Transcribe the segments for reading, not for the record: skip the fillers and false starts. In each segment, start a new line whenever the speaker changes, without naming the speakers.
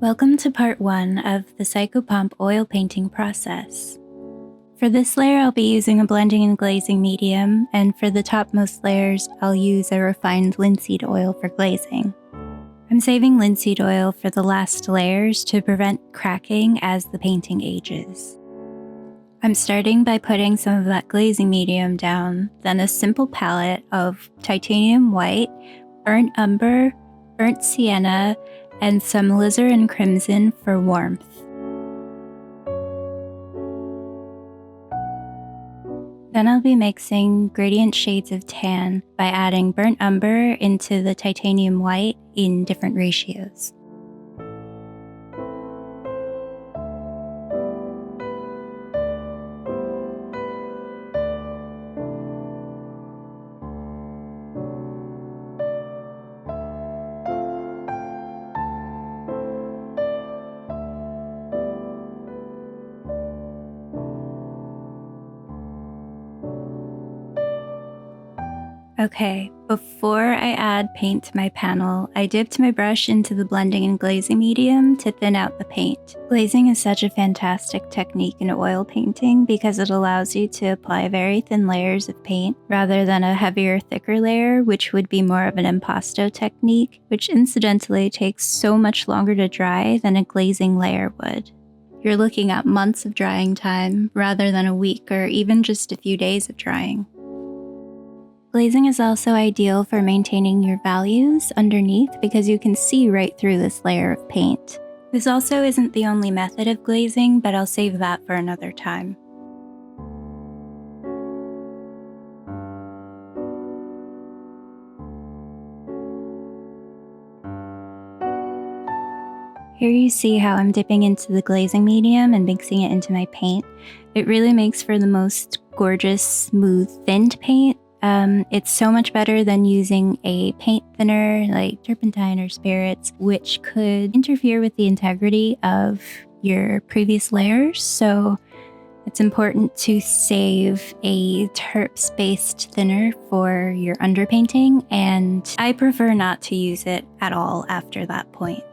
Welcome to part 1 of the Psychopomp oil painting process. For this layer, I'll be using a blending and glazing medium, and for the topmost layers, I'll use a refined linseed oil for glazing. I'm saving linseed oil for the last layers to prevent cracking as the painting ages. I'm starting by putting some of that glazing medium down, then a simple palette of titanium white, burnt umber, burnt sienna, and some alizarin crimson for warmth. Then I'll be mixing gradient shades of tan by adding burnt umber into the titanium white in different ratios. Okay, before I add paint to my panel, I dipped my brush into the blending and glazing medium to thin out the paint. Glazing is such a fantastic technique in oil painting because it allows you to apply very thin layers of paint rather than a heavier, thicker layer, which would be more of an impasto technique, which incidentally takes so much longer to dry than a glazing layer would. You're looking at months of drying time rather than a week or even just a few days of drying. Glazing is also ideal for maintaining your values underneath because you can see right through this layer of paint. This also isn't the only method of glazing, but I'll save that for another time. Here you see how I'm dipping into the glazing medium and mixing it into my paint. It really makes for the most gorgeous, smooth, thinned paint. It's so much better than using a paint thinner like turpentine or spirits, which could interfere with the integrity of your previous layers. So it's important to save a terps-based thinner for your underpainting, and I prefer not to use it at all after that point.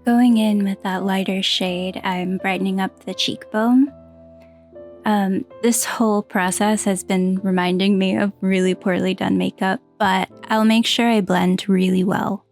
Going in with that lighter shade, I'm brightening up the cheekbone. This whole process has been reminding me of really poorly done makeup, but I'll make sure I blend really well.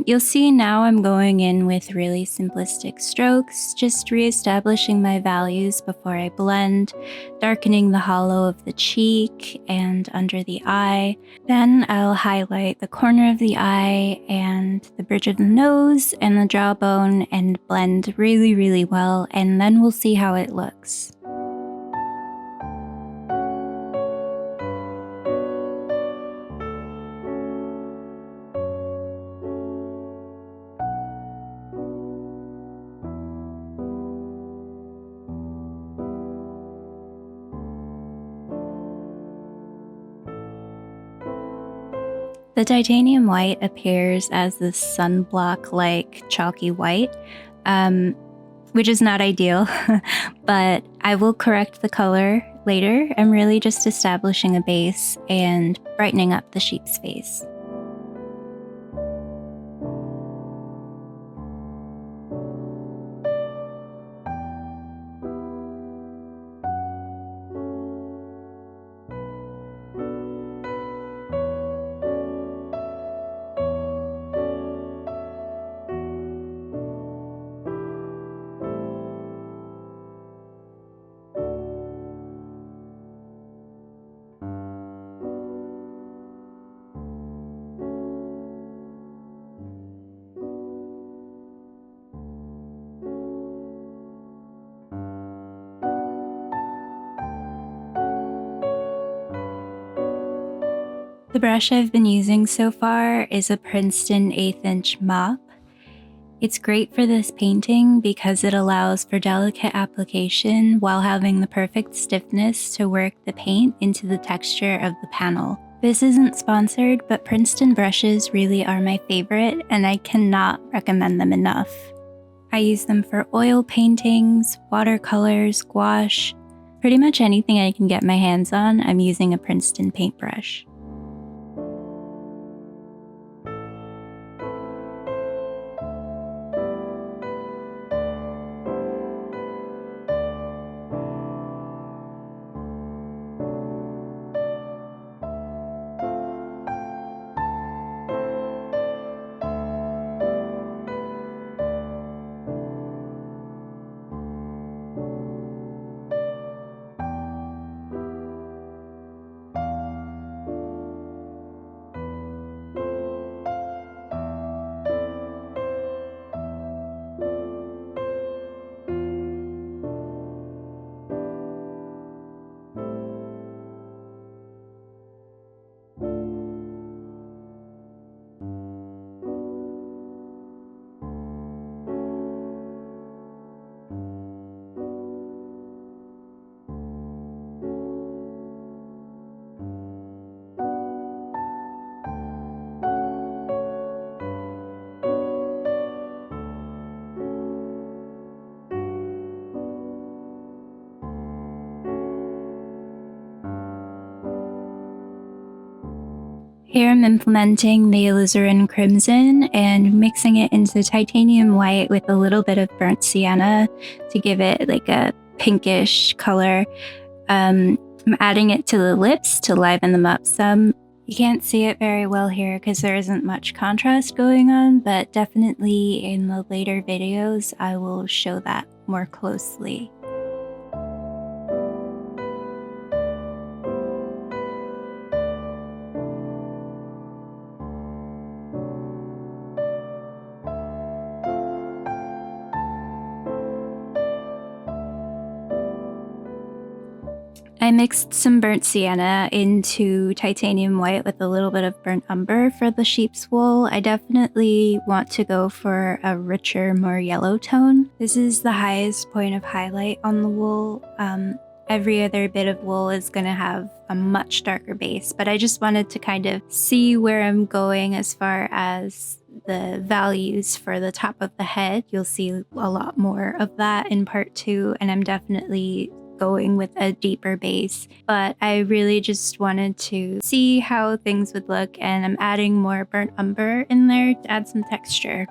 You'll see now I'm going in with really simplistic strokes, just reestablishing my values before I blend, darkening the hollow of the cheek and under the eye. Then I'll highlight the corner of the eye and the bridge of the nose and the jawbone and blend really, really well, and then we'll see how it looks. The titanium white appears as this sunblock-like chalky white, which is not ideal, but I will correct the color later. I'm really just establishing a base and brightening up the sheep's face. The brush I've been using so far is a Princeton 1/8" mop. It's great for this painting because it allows for delicate application while having the perfect stiffness to work the paint into the texture of the panel. This isn't sponsored, but Princeton brushes really are my favorite, and I cannot recommend them enough. I use them for oil paintings, watercolors, gouache, pretty much anything I can get my hands on. I'm using a Princeton paintbrush. Here I'm implementing the alizarin crimson and mixing it into titanium white with a little bit of burnt sienna to give it like a pinkish color. I'm adding it to the lips to liven them up some. You can't see it very well here because there isn't much contrast going on, but definitely in the later videos I will show that more closely. I mixed some burnt sienna into titanium white with a little bit of burnt umber for the sheep's wool. I definitely want to go for a richer, more yellow tone. This is the highest point of highlight on the wool. Every other bit of wool is going to have a much darker base, but I just wanted to kind of see where I'm going as far as the values for the top of the head. You'll see a lot more of that in part 2, and I'm definitely going with a deeper base, but I really just wanted to see how things would look, and I'm adding more burnt umber in there to add some texture.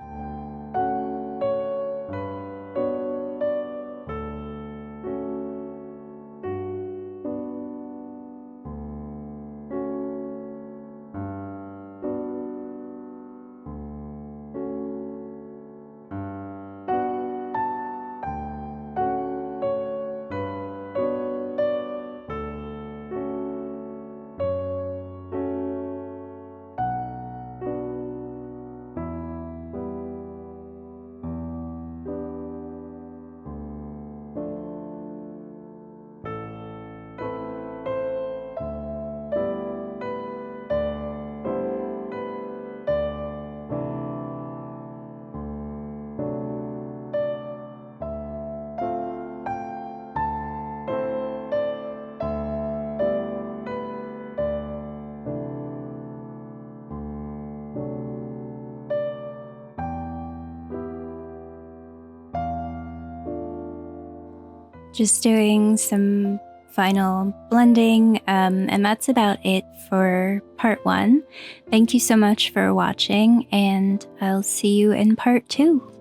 Just doing some final blending, and that's about it for part 1. Thank you so much for watching, and I'll see you in part 2.